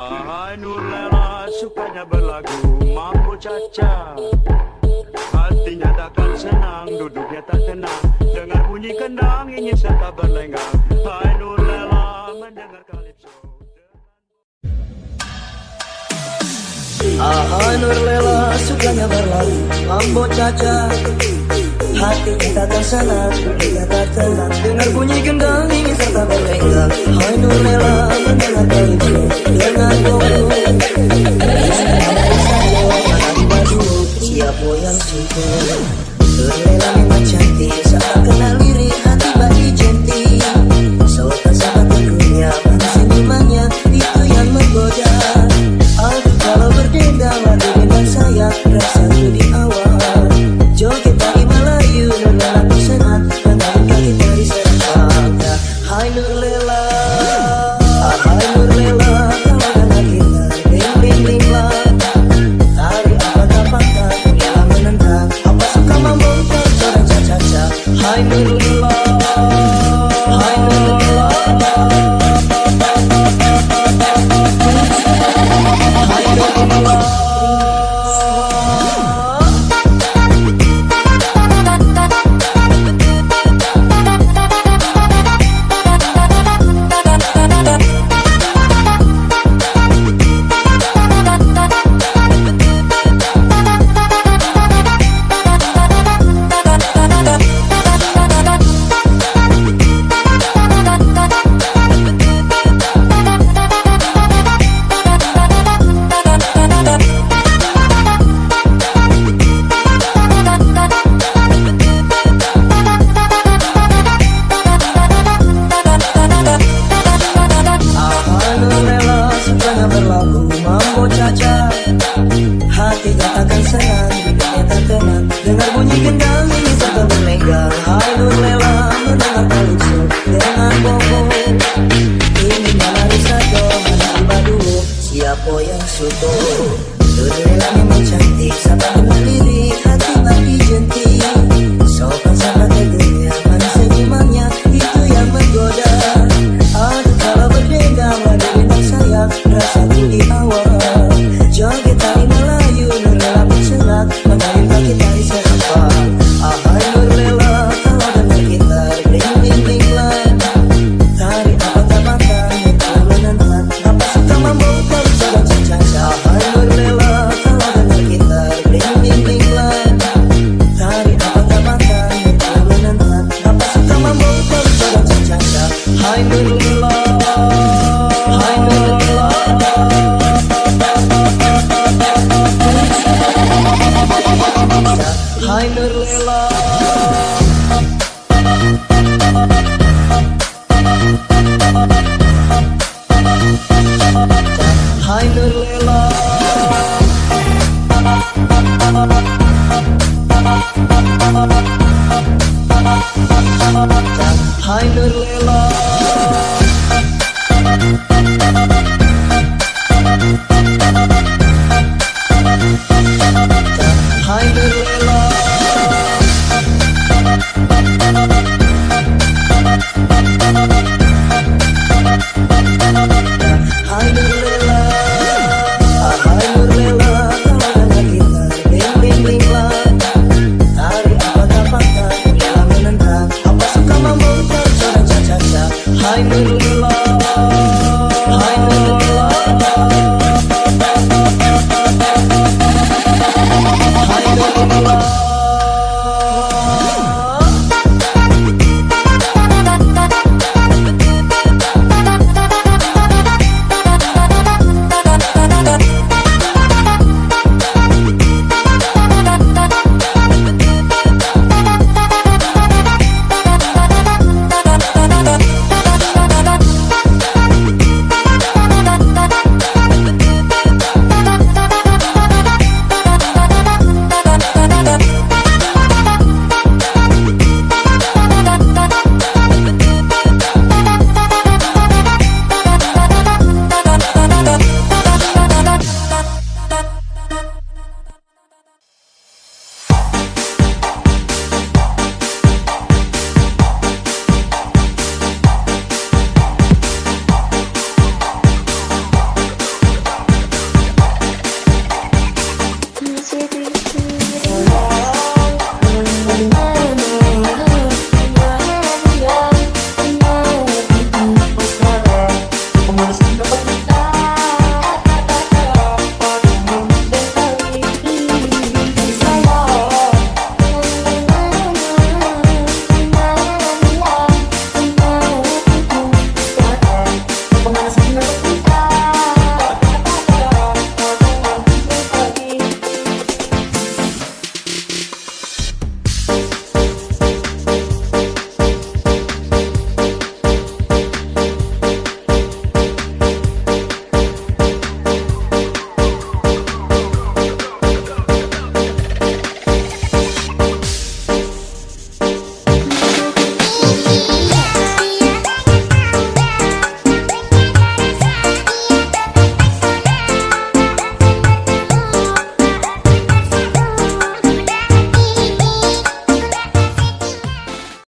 Hai Nurlela sukanya berlagu mambo caca. Hatinya takkan senang, duduknya tak tenang, dengar bunyi kendang ingin serta berlenggang. Hai Nurlela mendengar kalipso. Hai Nurlela sukanya berlagu mambo caca. Hatinya takkan senang, duduknya tak tenang, dengar bunyi kendang ingin serta berlenggang. Hai Nurlela mendengar kalipso dengan bongo. Siapa yang suka? Nurlela memang cantik, saat kenal lirik hati bagi jentik. Sopan sama teguhnya, manis senyumannya, itu yang menggoda. Aduh kalau berdendam, aduh bintang saya, rasa ku di awal. Joget dari Melayu, Nurlela ku senang, mengalir kaki dari serempang. Hai Nurlela, hai Nurlela, kalau dengar kita, bling bling bling lah. Tarik apa tapakan, yang menentang, apa suka mambo cocoran caca-caca. Hai Nurlela, hai Nurlela, hai Nurlela. Berlagu mambo caca. Hati katakan senang, duduknya tak tenang, dengar bunyi kendang ini serta berlenggang. Hai Nurlela mendengar kalipso dengan bongo. Ini malari saja, mana ibadu, siapa yang suka? Nurlela memang cantik, sama dengan lirik hati bagi jentik. Sopan sama teguhnya, manis senyumannya, itu yang menggoda. Aduh kalau berdendam, ada bintang sayang, rasa ku di awal. Joget dari Melayu, Nurlela pun senang, mengalir kaki dari serempang. Hai Nurlela, kalau dengar gitar, bling bling bling lah. Tarik apa tapakan, yang menentang, apa suka mambo cocoran caca-caca. Hai Nurlela, kalau dengar gitar, bling bling bling lah. Tarik apa tapakan, yang menentang, apa suka mambo cocoran caca-caca. Hai Nurlela, hai Nurlela. Hai Nurlela, hai Nurlela, hai Nurlela. Hai Nurlela, hai Nurlela, hai Nurlela, kalau dengar gitar, bling bling bling lah. Tarik apa tapakan, yang menentang, apa suka mambo cocoran caca-caca. Hai Nurlela.